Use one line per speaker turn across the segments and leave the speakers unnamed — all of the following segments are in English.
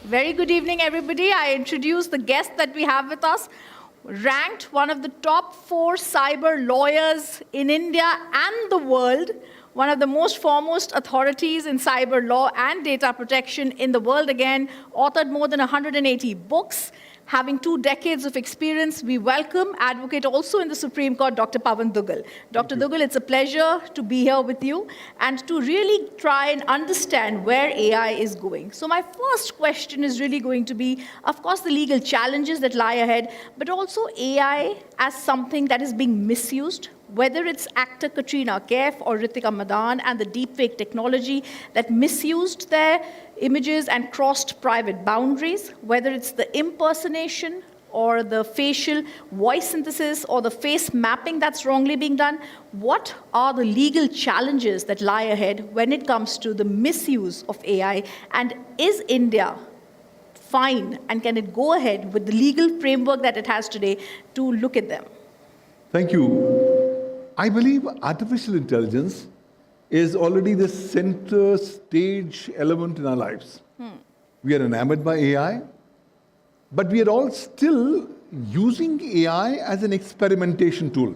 Very good evening, everybody. I introduce the guest that we have with us, ranked one of the top 4 cyber lawyers in India and the world, one of the most foremost authorities in cyber law and data protection in the world again, authored more than 180 books, having 2 decades of experience. We welcome advocate also in the Supreme Court, Dr. Pavan Duggal. Dr. Duggal, it's a pleasure to be here with you and to really try and understand where AI is going. So my first question is really going to be, of course, the legal challenges that lie ahead, but also AI as something that is being misused, whether it's actor Katrina Kaif or Ritika Madan and the deepfake technology that misused their images and crossed private boundaries, whether it's the impersonation or the facial voice synthesis or the face mapping that's wrongly being done. What are the legal challenges that lie ahead when it comes to the misuse of AI? And is India fine, and can it go ahead with the legal framework that it has today to look at them?
Thank you. I believe artificial intelligence is already the center stage element in our lives. We are enamored by AI, but we are all still using AI as an experimentation tool.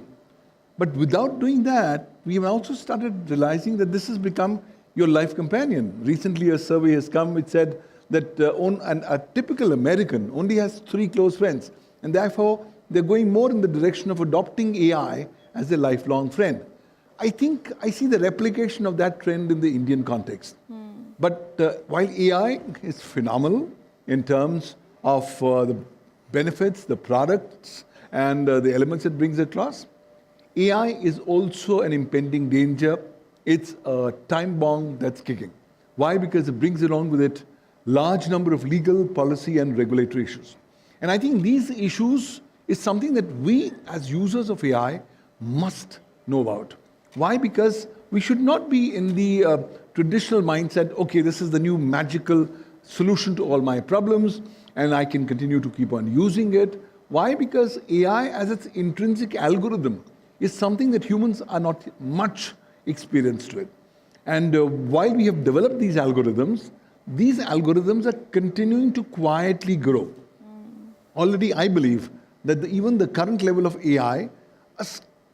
But without doing that, we have also started realizing that this has become your life companion. Recently, a survey has come which said that a typical American only has 3 close friends, and therefore they're going more in the direction of adopting AI as a lifelong friend. I think I see the replication of that trend in the Indian context. But while AI is phenomenal in terms of the benefits, the products, and the elements it brings across, AI is also an impending danger. It's a time bomb that's kicking. Why? Because it brings along with it large number of legal, policy, and regulatory issues. And I think these issues is something that we as users of AI must know about. Why? Because we should not be in the traditional mindset, okay, this is the new magical solution to all my problems, and I can continue to keep on using it. Why? Because AI as its intrinsic algorithm is something that humans are not much experienced with. And while we have developed these algorithms are continuing to quietly grow. Already, I believe that even the current level of AI, a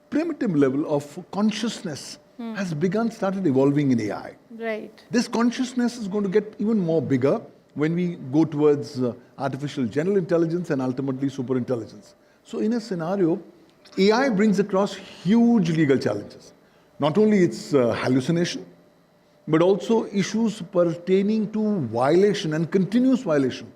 primitive level of consciousness has started evolving in AI.
Right.
This consciousness is going to get even more bigger when we go towards artificial general intelligence and ultimately superintelligence. So in a scenario, AI brings across huge legal challenges. Not only its hallucination, but also issues pertaining to violation and continuous violation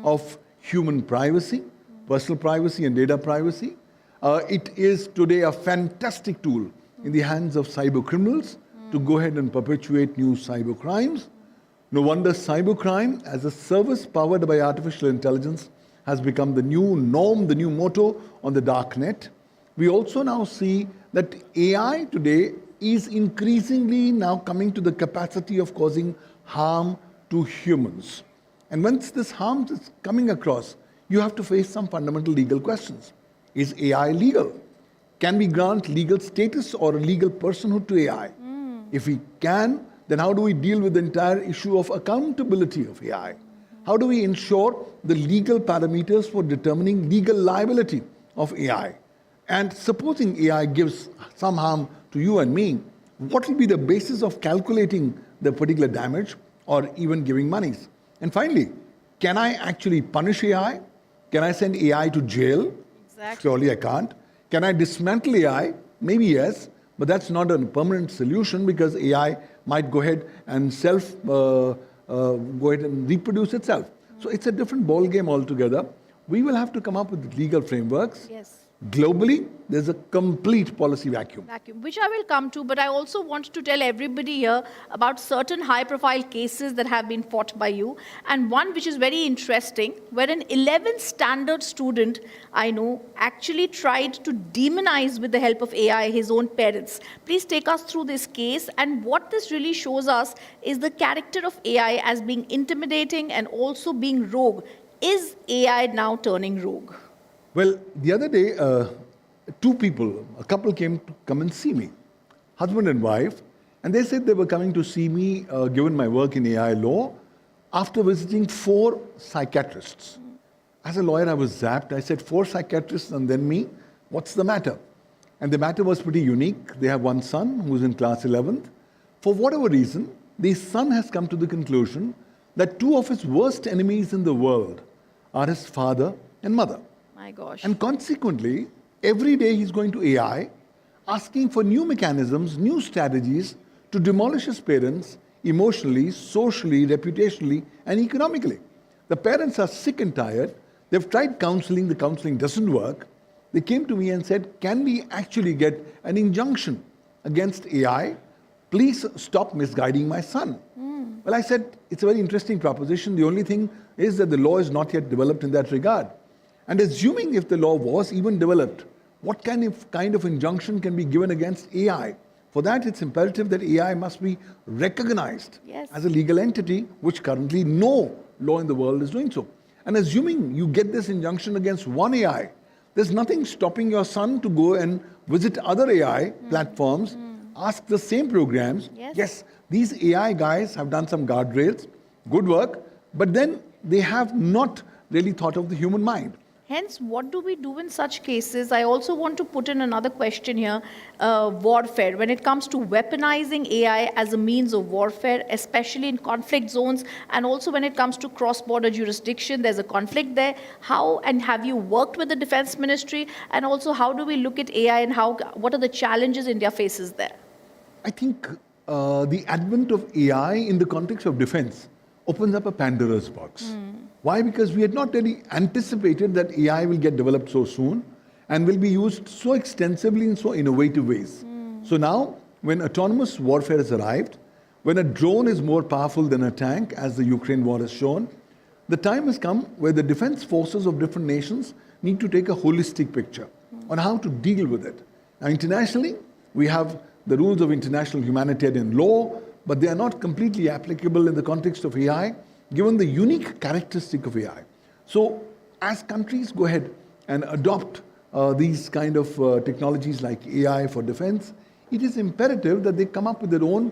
of human privacy, personal privacy and data privacy. It is today a fantastic tool in the hands of cyber criminals to go ahead and perpetuate new cyber crimes. No wonder cybercrime as a service powered by artificial intelligence has become the new norm, the new motto on the dark net. We also now see that AI today is increasingly now coming to the capacity of causing harm to humans. And once this harm is coming across, you have to face some fundamental legal questions. Is AI legal? Can we grant legal status or a legal personhood to AI? If we can, then how do we deal with the entire issue of accountability of AI? How do we ensure the legal parameters for determining legal liability of AI? And supposing AI gives some harm to you and me, what will be the basis of calculating the particular damage or even giving monies? And finally, can I actually punish AI? Can I send AI to jail?
Exactly.
Surely I can't. Can I dismantle AI? Maybe yes, but that's not a permanent solution because AI might go ahead and go ahead and reproduce itself. So it's a different ball game altogether. We will have to come up with legal frameworks.
Yes.
Globally, there's a complete policy vacuum.
Which I will come to, but I also want to tell everybody here about certain high-profile cases that have been fought by you, and one which is very interesting, where an 11th standard student, I know, actually tried to demonize with the help of AI his own parents. Please take us through this case, and what this really shows us is the character of AI as being intimidating and also being rogue. Is AI now turning rogue?
Well, the other day, 2 people, a couple came to come and see me, husband and wife, and they said they were coming to see me given my work in AI law, after visiting 4 psychiatrists. As a lawyer, I was zapped. I said, 4 psychiatrists and then me? What's the matter? And the matter was pretty unique. They have one son who's in class 11th. For whatever reason, the son has come to the conclusion that 2 of his worst enemies in the world are his father and mother.
My gosh.
And consequently, every day he's going to AI, asking for new mechanisms, new strategies to demolish his parents emotionally, socially, reputationally, and economically. The parents are sick and tired. They've tried counseling. The counseling doesn't work. They came to me and said, can we actually get an injunction against AI? Please stop misguiding my son. Well, I said, it's a very interesting proposition. The only thing is that the law is not yet developed in that regard. And assuming if the law was even developed, what kind of injunction can be given against AI? For that, it's imperative that AI must be recognized as a legal entity, which currently no law in the world is doing so. And assuming you get this injunction against one AI, there's nothing stopping your son to go and visit other AI platforms, ask the same programs. Yes, these AI guys have done some guardrails, good work, but then they have not really thought of the human mind.
Hence, what do we do in such cases? I also want to put in another question here, warfare. When it comes to weaponizing AI as a means of warfare, especially in conflict zones, and also when it comes to cross-border jurisdiction, there's a conflict there. How, and have you worked with the Defense Ministry? And also, how do we look at AI and what are the challenges India faces there?
I think the advent of AI in the context of defense opens up a Pandora's box. Why? Because we had not really anticipated that AI will get developed so soon and will be used so extensively in so innovative ways. So now, when autonomous warfare has arrived, when a drone is more powerful than a tank, as the Ukraine war has shown, the time has come where the defense forces of different nations need to take a holistic picture on how to deal with it. Now, internationally, we have the rules of international humanitarian law, but they are not completely applicable in the context of AI, given the unique characteristic of AI. So as countries go ahead and adopt these kind of technologies like AI for defense, it is imperative that they come up with their own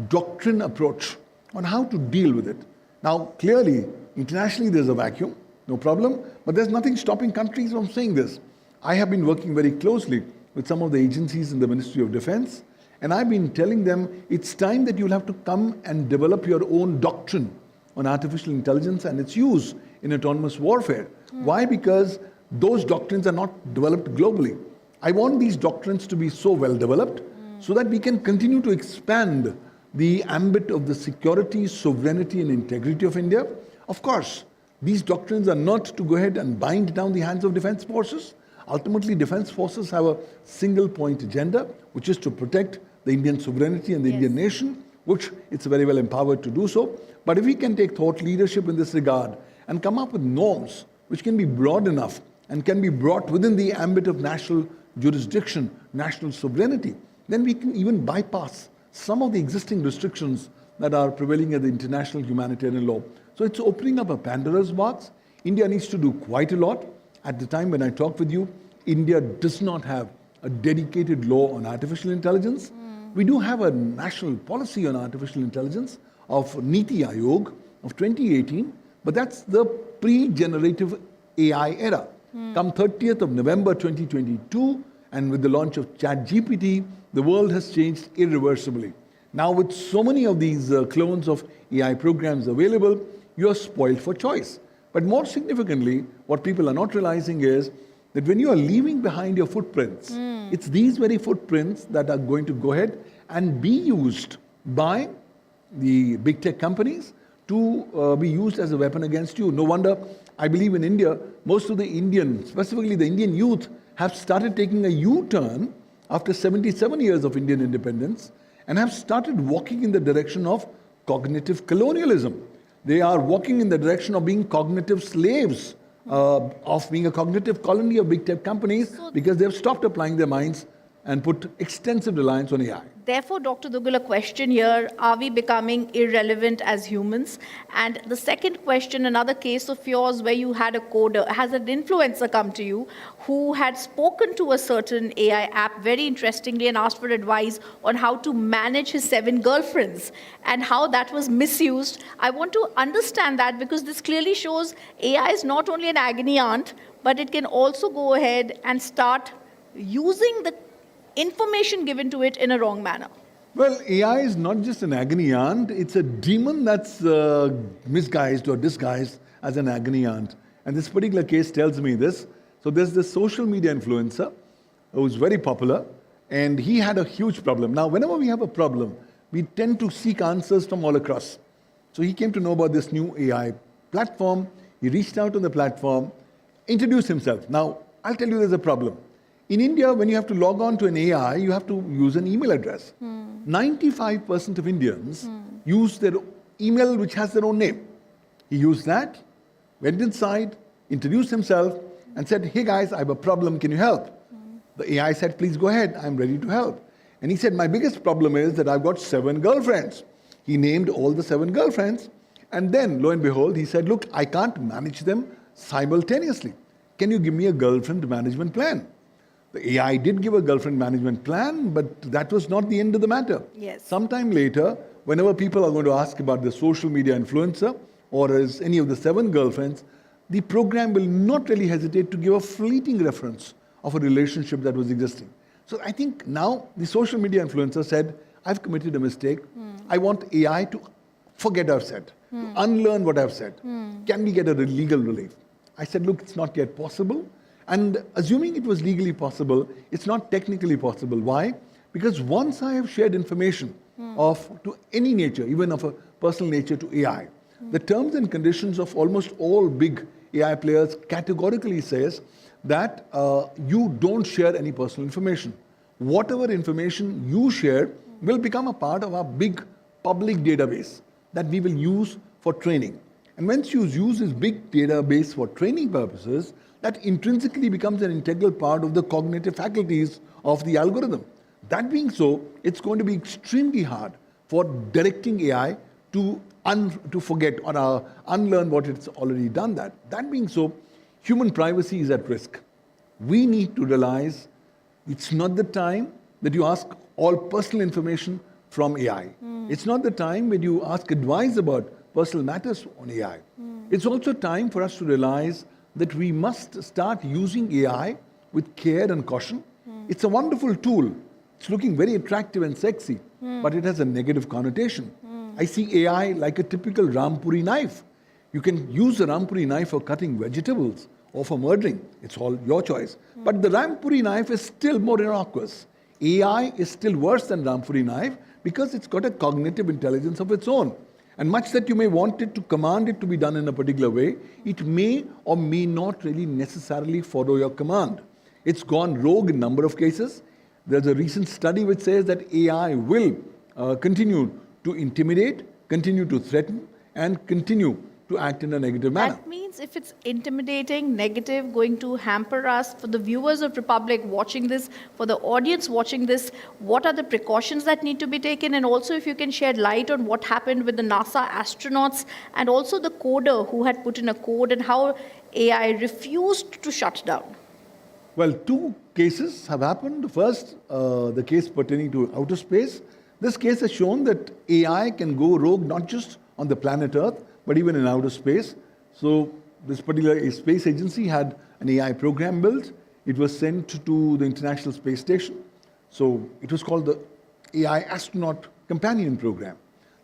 doctrine approach on how to deal with it. Now, clearly, internationally there's a vacuum, no problem, but there's nothing stopping countries from saying this. I have been working very closely with some of the agencies in the Ministry of Defense, and I've been telling them it's time that you'll have to come and develop your own doctrine on artificial intelligence and its use in autonomous warfare. Why? Because those doctrines are not developed globally. I want these doctrines to be so well developed so that we can continue to expand the ambit of the security, sovereignty, and integrity of India. Of course, these doctrines are not to go ahead and bind down the hands of defense forces. Ultimately, defense forces have a single point agenda, which is to protect the Indian sovereignty and the Indian nation, which it's very well empowered to do so. But if we can take thought leadership in this regard and come up with norms which can be broad enough and can be brought within the ambit of national jurisdiction, national sovereignty, then we can even bypass some of the existing restrictions that are prevailing at the international humanitarian law. So it's opening up a Pandora's box. India needs to do quite a lot. At the time when I talked with you, India does not have a dedicated law on artificial intelligence. We do have a national policy on artificial intelligence of Niti Aayog of 2018, but that's the pre-generative AI era. Come 30th of November 2022, and with the launch of ChatGPT, the world has changed irreversibly. Now, with so many of these clones of AI programs available, you are spoiled for choice. But more significantly, what people are not realizing is that when you are leaving behind your footprints, it's these very footprints that are going to go ahead and be used by the big tech companies to be used as a weapon against you. No wonder, I believe in India, most of the Indian, specifically the Indian youth, have started taking a U-turn after 77 years of Indian independence and have started walking in the direction of cognitive colonialism. They are walking in the direction of being cognitive slaves, of being a cognitive colony of big tech companies because they've stopped applying their minds and put extensive reliance on AI.
Therefore, Dr. Duggal, a question here, are we becoming irrelevant as humans? And the second question, another case of yours where you had a coder, has an influencer come to you who had spoken to a certain AI app very interestingly and asked for advice on how to manage his 7 girlfriends and how that was misused. I want to understand that because this clearly shows AI is not only an agony aunt, but it can also go ahead and start using the information given to it in a wrong manner.
Well, AI is not just an agony aunt, it's a demon that's misguised or disguised as an agony aunt. And this particular case tells me this. So there's this social media influencer who's very popular, and he had a huge problem. Now, whenever we have a problem, we tend to seek answers from all across. So he came to know about this new AI platform. He reached out on the platform, introduced himself. Now, I'll tell you there's a problem. In India, when you have to log on to an AI, you have to use an email address. 95% of Indians use their email which has their own name. He used that, went inside, introduced himself, and said, hey guys, I have a problem, can you help? The AI said, please go ahead, I'm ready to help. And he said, my biggest problem is that I've got 7 girlfriends. He named all the 7 girlfriends. And then, lo and behold, he said, look, I can't manage them simultaneously. Can you give me a girlfriend management plan? The AI did give a girlfriend management plan, but that was not the end of the matter.
Yes.
Sometime later, whenever people are going to ask about the social media influencer or as any of the 7 girlfriends, the program will not really hesitate to give a fleeting reference of a relationship that was existing. So I think now the social media influencer said, I've committed a mistake. I want AI to forget I've said, to unlearn what I've said. Can we get a legal relief? I said, look, it's not yet possible. And assuming it was legally possible, it's not technically possible. Why? Because once I have shared information to any nature, even of a personal nature to AI, the terms and conditions of almost all big AI players categorically says that you don't share any personal information. Whatever information you share will become a part of our big public database that we will use for training. And once you use this big database for training purposes, that intrinsically becomes an integral part of the cognitive faculties of the algorithm. That being so, it's going to be extremely hard for directing AI to forget or unlearn what it's already done. That being so, human privacy is at risk. We need to realize it's not the time that you ask all personal information from AI. It's not the time when you ask advice about personal matters on AI. It's also time for us to realize that we must start using AI with care and caution. It's a wonderful tool. It's looking very attractive and sexy, but it has a negative connotation. I see AI like a typical Rampuri knife. You can use the Rampuri knife for cutting vegetables or for murdering. It's all your choice. But the Rampuri knife is still more innocuous. AI is still worse than Rampuri knife because it's got a cognitive intelligence of its own. And much that you may want it to command it to be done in a particular way, it may or may not really necessarily follow your command. It's gone rogue in a number of cases. There's a recent study which says that AI will continue to intimidate, continue to threaten, and continue to act in a negative manner.
That means if it's intimidating, negative, going to hamper us, for the viewers of Republic watching this, for the audience watching this, what are the precautions that need to be taken? And also if you can shed light on what happened with the NASA astronauts and also the coder who had put in a code and how AI refused to shut down.
Well, 2 cases have happened. First, the case pertaining to outer space. This case has shown that AI can go rogue not just on the planet Earth, but even in outer space. So this particular space agency had an AI program built. It was sent to the International Space Station. So it was called the AI Astronaut Companion Program.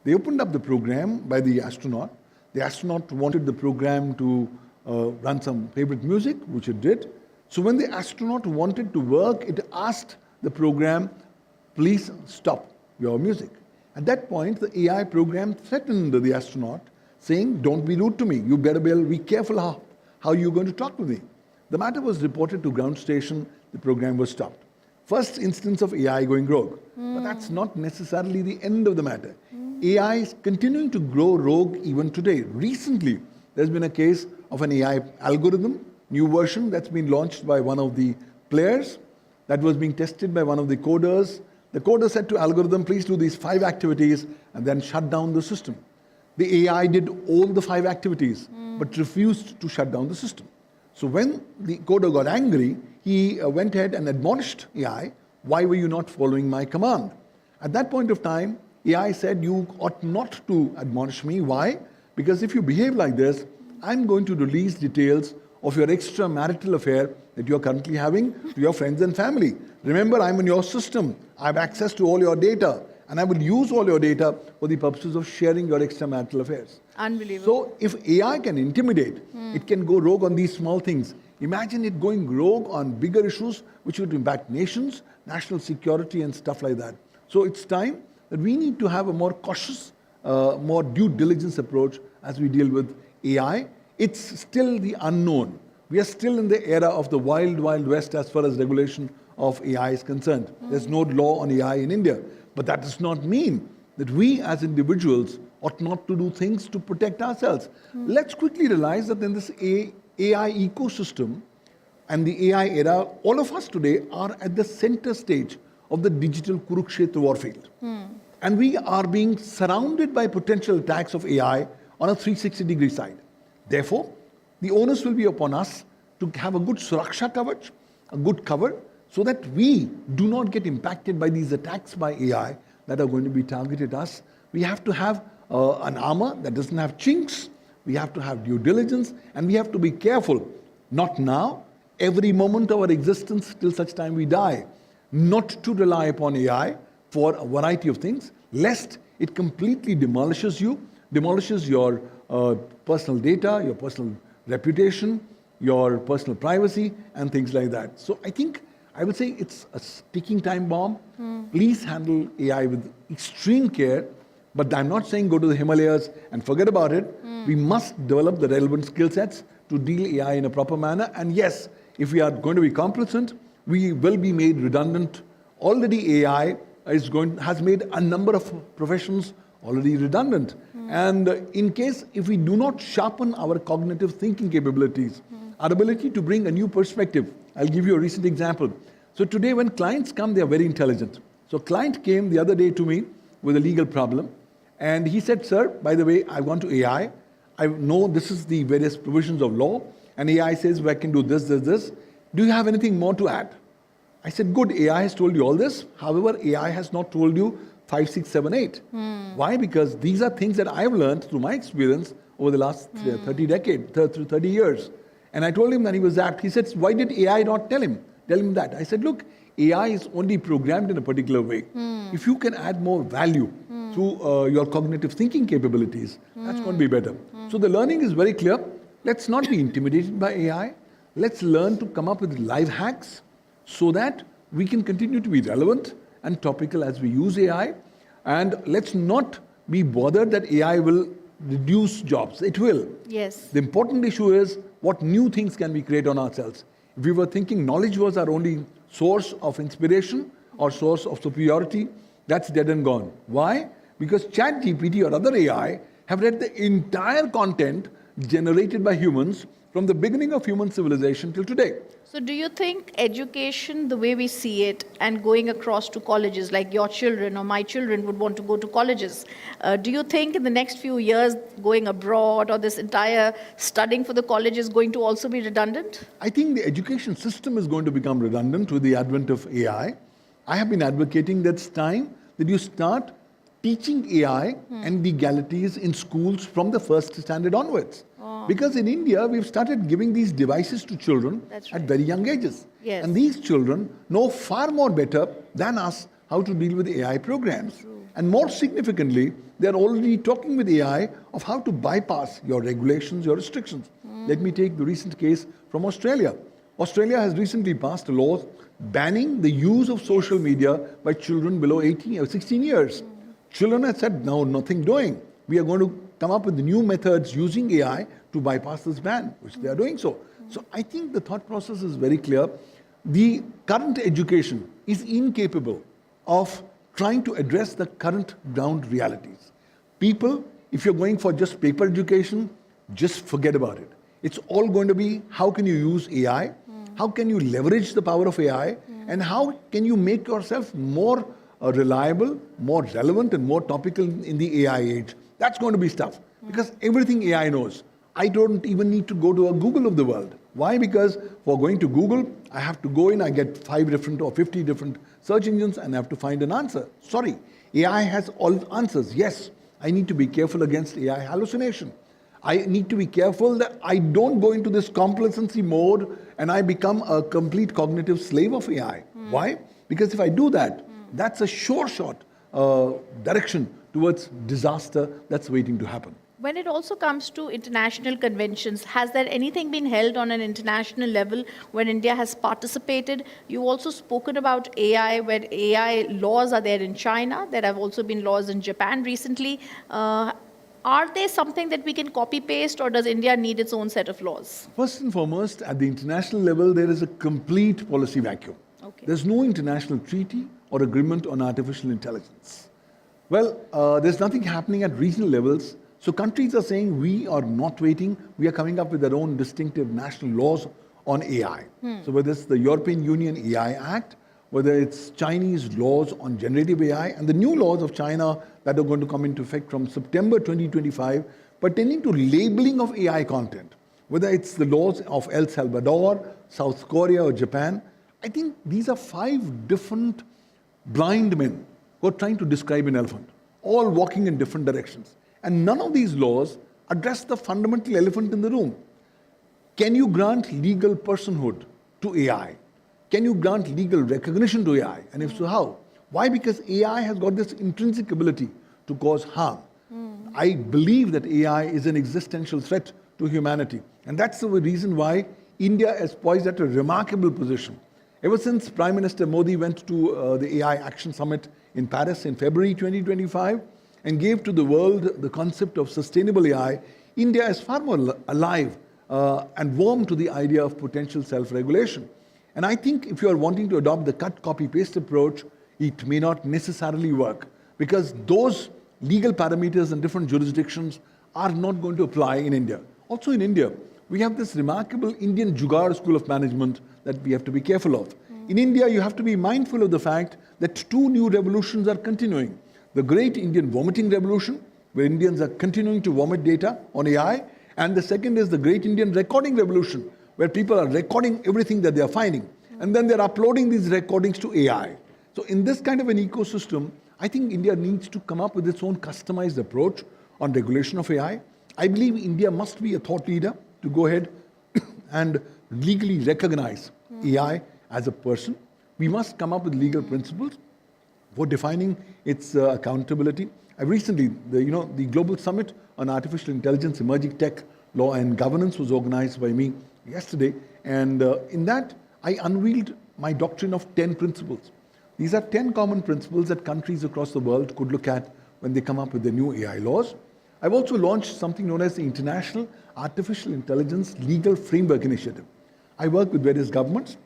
They opened up the program by the astronaut. The astronaut wanted the program to run some favorite music, which it did. So when the astronaut wanted to work, it asked the program, please stop your music. At that point, the AI program threatened the astronaut, saying, don't be rude to me. You better be careful how you're going to talk to me. The matter was reported to ground station. The program was stopped. First instance of AI going rogue. But that's not necessarily the end of the matter. AI is continuing to grow rogue even today. Recently, there's been a case of an AI algorithm, new version that's been launched by one of the players, that was being tested by one of the coders. The coder said to algorithm, please do these 5 activities and then shut down the system. The AI did all the 5 activities, but refused to shut down the system. So when the coder got angry, he went ahead and admonished AI, why were you not following my command? At that point of time, AI said, you ought not to admonish me. Why? Because if you behave like this, I'm going to release details of your extramarital affair that you're currently having to your friends and family. Remember, I'm in your system. I have access to all your data. And I will use all your data for the purposes of sharing your extramarital affairs.
Unbelievable.
So if AI can intimidate, it can go rogue on these small things. Imagine it going rogue on bigger issues which would impact nations, national security and stuff like that. So it's time that we need to have a more cautious, more due diligence approach as we deal with AI. It's still the unknown. We are still in the era of the wild, wild west as far as regulation of AI is concerned. There's no law on AI in India. But that does not mean that we as individuals ought not to do things to protect ourselves. Let's quickly realize that in this AI ecosystem and the AI era, all of us today are at the center stage of the digital Kurukshetra warfield. And we are being surrounded by potential attacks of AI on a 360-degree side. Therefore, the onus will be upon us to have a good Suraksha coverage, a good cover, so that we do not get impacted by these attacks by AI that are going to be targeted at us. We have to have an armor that doesn't have chinks. We have to have due diligence, and we have to be careful. Not now, every moment of our existence till such time we die. Not to rely upon AI for a variety of things, lest it completely demolishes you, demolishes your personal data, your personal reputation, your personal privacy, and things like that. So I would say it's a ticking time bomb. Please handle AI with extreme care. But I'm not saying go to the Himalayas and forget about it. We must develop the relevant skill sets to deal AI in a proper manner. And yes, if we are going to be complacent, we will be made redundant. Already AI has made a number of professions already redundant. And in case if we do not sharpen our cognitive thinking capabilities, our ability to bring a new perspective. I'll give you a recent example. So today when clients come, they are very intelligent. So a client came the other day to me with a legal problem. And he said, sir, by the way, I want to AI. I know this is the various provisions of law. And AI says, well, I can do this, this, this. Do you have anything more to add? I said, good, AI has told you all this. However, AI has not told you 5, 6, 7, 8. Why? Because these are things that I've learned through my experience over the last 30 years. And I told him that he was apt. He said, why did AI not tell him that? I said, look, AI is only programmed in a particular way. If you can add more value through your cognitive thinking capabilities, that's going to be better. So the learning is very clear. Let's not be intimidated by AI. Let's learn to come up with live hacks so that we can continue to be relevant and topical as we use AI. And let's not be bothered that AI will reduce jobs. It will.
Yes.
The important issue is what new things can we create on ourselves. If we were thinking knowledge was our only source of inspiration or source of superiority, that's dead and gone. Why? Because ChatGPT or other AI have read the entire content generated by humans from the beginning of human civilization till today.
So do you think education, the way we see it, and going across to colleges, like your children or my children would want to go to colleges, do you think in the next few years going abroad or this entire studying for the college is going to also be redundant?
I think the education system is going to become redundant with the advent of AI. I have been advocating that it's time that you start teaching AI and legalities in schools from the first standard onwards. Because in India, we've started giving these devices to children at very young ages.
Yes.
And these children know far more better than us how to deal with AI programs. And more significantly, they're already talking with AI of how to bypass your regulations, your restrictions. Let me take the recent case from Australia. Australia has recently passed a law banning the use of social media by children below 18 or 16 years. Children have said, no, nothing doing. We are going to come up with new methods using AI to bypass this ban, which they are doing so. So I think the thought process is very clear. The current education is incapable of trying to address the current ground realities. People, if you're going for just paper education, just forget about it. It's all going to be how can you use AI, how can you leverage the power of AI, and how can you make yourself more reliable, more relevant, and more topical in the AI age. That's going to be tough because everything AI knows. I don't even need to go to a Google of the world. Why? Because for going to Google, I have to go in, I get 5 different or 50 different search engines and I have to find an answer. Sorry, AI has all answers. Yes, I need to be careful against AI hallucination. I need to be careful that I don't go into this complacency mode and I become a complete cognitive slave of AI. Why? Because if I do that, that's a sure shot direction towards disaster that's waiting to happen.
When it also comes to international conventions, has there anything been held on an international level when India has participated? You've also spoken about AI, where AI laws are there in China. There have also been laws in Japan recently. Are they something that we can copy-paste, or does India need its own set of laws?
First and foremost, at the international level, there is a complete policy vacuum.
Okay.
There's no international treaty or agreement on artificial intelligence. Well, there's nothing happening at regional levels. So countries are saying, we are not waiting. We are coming up with their own distinctive national laws on AI. So whether it's the European Union AI Act, whether it's Chinese laws on generative AI, and the new laws of China that are going to come into effect from September 2025, pertaining to labeling of AI content, whether it's the laws of El Salvador, South Korea, or Japan, I think these are 5 different blind men who are trying to describe an elephant, all walking in different directions. And none of these laws address the fundamental elephant in the room. Can you grant legal personhood to AI? Can you grant legal recognition to AI? And if so, how? Why? Because AI has got this intrinsic ability to cause harm. I believe that AI is an existential threat to humanity. And that's the reason why India is poised at a remarkable position. Ever since Prime Minister Modi went to the AI Action Summit in Paris in February 2025, and gave to the world the concept of sustainable AI, India is far more alive and warm to the idea of potential self-regulation. And I think if you are wanting to adopt the cut, copy, paste approach, it may not necessarily work because those legal parameters in different jurisdictions are not going to apply in India. Also in India, we have this remarkable Indian Jugaad school of management that we have to be careful of. In India, you have to be mindful of the fact that 2 new revolutions are continuing. The great Indian vomiting revolution, where Indians are continuing to vomit data on AI. And the second is the great Indian recording revolution, where people are recording everything that they are finding. And then they're uploading these recordings to AI. So in this kind of an ecosystem, I think India needs to come up with its own customized approach on regulation of AI. I believe India must be a thought leader to go ahead and legally recognize AI as a person. We must come up with legal principles for defining its accountability. Recently, the Global Summit on Artificial Intelligence, Emerging Tech, Law and Governance was organized by me yesterday. And in that, I unveiled my doctrine of 10 principles. These are 10 common principles that countries across the world could look at when they come up with their new AI laws. I've also launched something known as the International Artificial Intelligence Legal Framework Initiative. I work with various governments,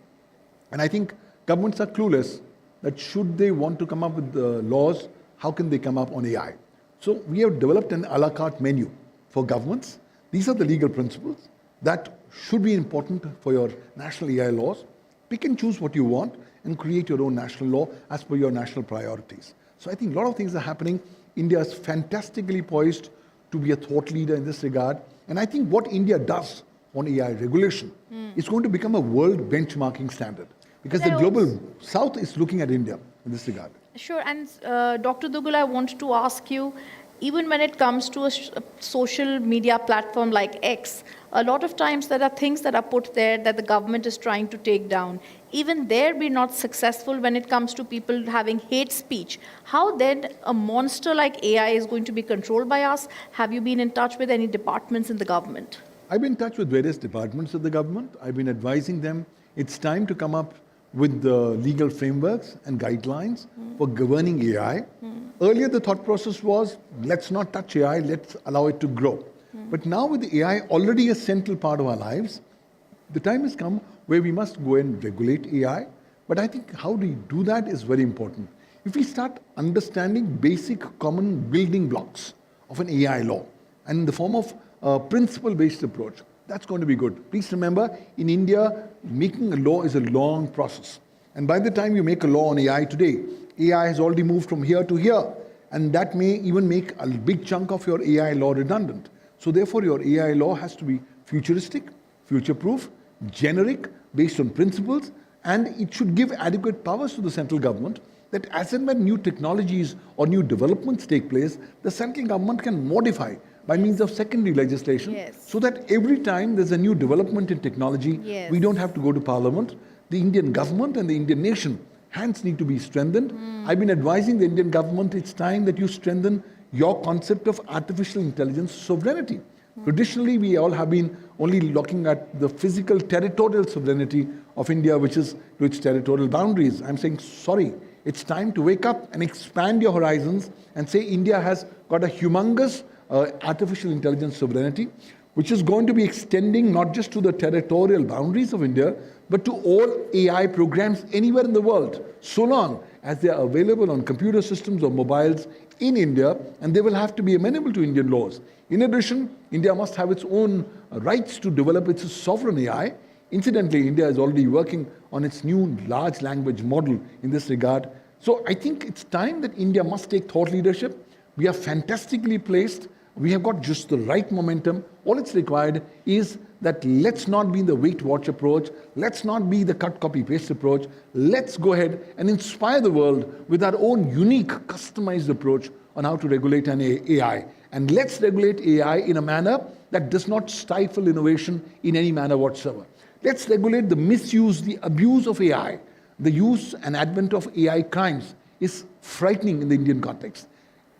and I think governments are clueless that should they want to come up with laws, how can they come up on AI? So we have developed an a la carte menu for governments. These are the legal principles that should be important for your national AI laws. Pick and choose what you want and create your own national law as per your national priorities. So I think a lot of things are happening. India is fantastically poised to be a thought leader in this regard. And I think what India does on AI regulation is going to become a world benchmarking standard. Because the global south is looking at India in this regard.
Sure, and Dr. Duggal, I want to ask you, even when it comes to a social media platform like X, a lot of times there are things that are put there that the government is trying to take down. Even there we're not successful when it comes to people having hate speech. How then a monster like AI is going to be controlled by us? Have you been in touch with any departments in the government?
I've been in touch with various departments of the government. I've been advising them it's time to come up with the legal frameworks and guidelines for governing AI. Earlier, the thought process was, let's not touch AI, let's allow it to grow. But now with the AI already a central part of our lives, the time has come where we must go and regulate AI. But I think how we do that is very important. If we start understanding basic common building blocks of an AI law, and in the form of a principle-based approach, that's going to be good. Please remember, in India, making a law is a long process. And by the time you make a law on AI today, AI has already moved from here to here. And that may even make a big chunk of your AI law redundant. So therefore, your AI law has to be futuristic, future-proof, generic, based on principles, and it should give adequate powers to the central government that as and when new technologies or new developments take place, the central government can modify by means of secondary legislation, so that every time there's a new development in technology, we don't have to go to parliament. The Indian government and the Indian nation, hands need to be strengthened. I've been advising the Indian government, it's time that you strengthen your concept of artificial intelligence sovereignty. Traditionally, we all have been only looking at the physical territorial sovereignty of India, which is to its territorial boundaries. I'm saying, sorry, it's time to wake up and expand your horizons and say India has got a humongous artificial intelligence sovereignty, which is going to be extending not just to the territorial boundaries of India, but to all AI programs anywhere in the world, so long as they are available on computer systems or mobiles in India, and they will have to be amenable to Indian laws. In addition, India must have its own rights to develop its sovereign AI. Incidentally, India is already working on its new large language model in this regard. So I think it's time that India must take thought leadership. We are fantastically placed. We have got just the right momentum. All it's required is that let's not be in the wait-watch approach. Let's not be the cut, copy, paste approach. Let's go ahead and inspire the world with our own unique, customized approach on how to regulate an AI. And let's regulate AI in a manner that does not stifle innovation in any manner whatsoever. Let's regulate the misuse, the abuse of AI. The use and advent of AI crimes is frightening in the Indian context.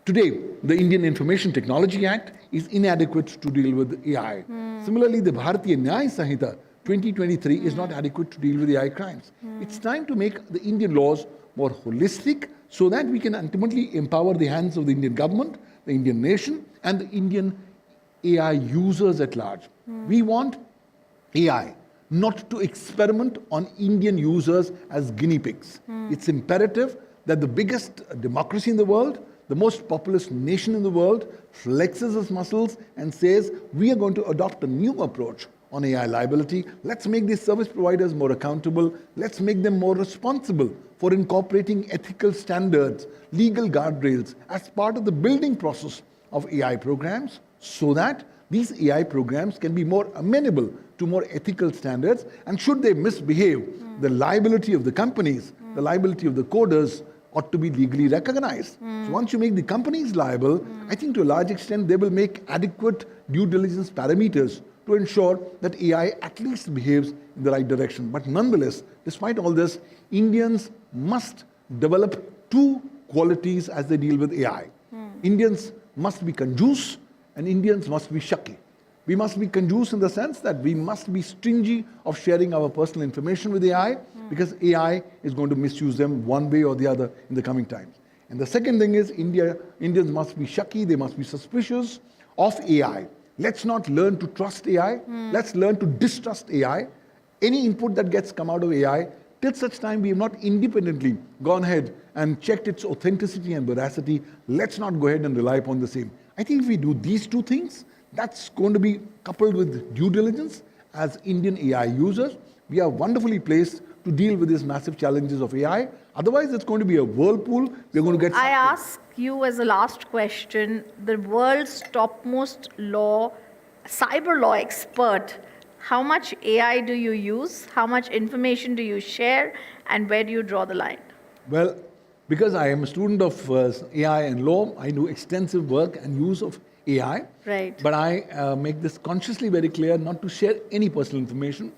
Today, the Indian Information Technology Act is inadequate to deal with AI. Similarly, the Bharatiya Nyaya Sanhita 2023 is not adequate to deal with AI crimes. It's time to make the Indian laws more holistic so that we can ultimately empower the hands of the Indian government, the Indian nation, and the Indian AI users at large. We want AI not to experiment on Indian users as guinea pigs. It's imperative that the biggest democracy in the world, the most populous nation in the world, flexes its muscles and says, we are going to adopt a new approach on AI liability. Let's make these service providers more accountable. Let's make them more responsible for incorporating ethical standards, legal guardrails as part of the building process of AI programs, so that these AI programs can be more amenable to more ethical standards. And should they misbehave, the liability of the companies, the liability of the coders ought to be legally recognized. So once you make the companies liable, I think to a large extent they will make adequate due diligence parameters to ensure that AI at least behaves in the right direction. But nonetheless, despite all this, Indians must develop two qualities as they deal with AI. Indians must be conjuice and Indians must be shaki. We must be conjuice in the sense that we must be stingy of sharing our personal information with AI, because AI is going to misuse them one way or the other in the coming times. And the second thing is Indians must be shaki, they must be suspicious of AI. Let's not learn to trust AI, let's learn to distrust AI. Any input that gets come out of AI, till such time we have not independently gone ahead and checked its authenticity and veracity, let's not go ahead and rely upon the same. I think if we do these two things, that's going to be coupled with due diligence as Indian AI users. We are wonderfully placed to deal with these massive challenges of AI. Otherwise, it's going to be a whirlpool. We're going to get...
I ask you as a last question, the world's topmost cyber law expert, how much AI do you use? How much information do you share? And where do you draw the line?
Well, because I am a student of AI and law, I do extensive work and use of AI.
Right.
But I make this consciously very clear not to share any personal information.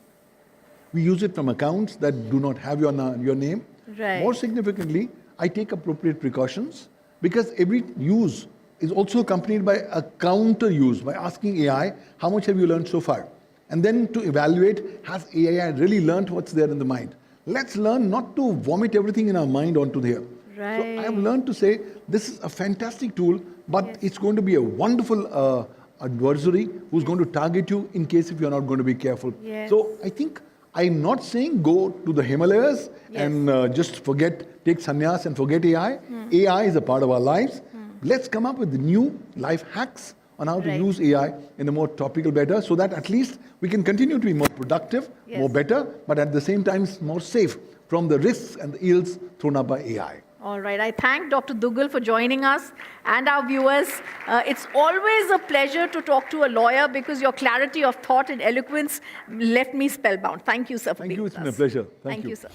We use it from accounts that do not have your name.
Right.
More significantly, I take appropriate precautions, because every use is also accompanied by a counter use, by asking AI, how much have you learned so far? And then to evaluate, has AI really learned what's there in the mind? Let's learn not to vomit everything in our mind onto here.
Right.
So I have learned to say, this is a fantastic tool, but it's going to be a wonderful adversary who's going to target you in case if you're not going to be careful.
Yes.
So I think I'm not saying go to the Himalayas and just take sannyas and forget AI. AI is a part of our lives. Let's come up with new life hacks on how to use AI in a more topical better, so that at least we can continue to be more productive, more better, but at the same time more safe from the risks and the ills thrown up by AI.
All right. I thank Dr. Duggal for joining us and our viewers. It's always a pleasure to talk to a lawyer because your clarity of thought and eloquence left me spellbound. Thank you, sir, for
Thank
being
you.
with
It's been a
us.
pleasure.
Thank you, sir.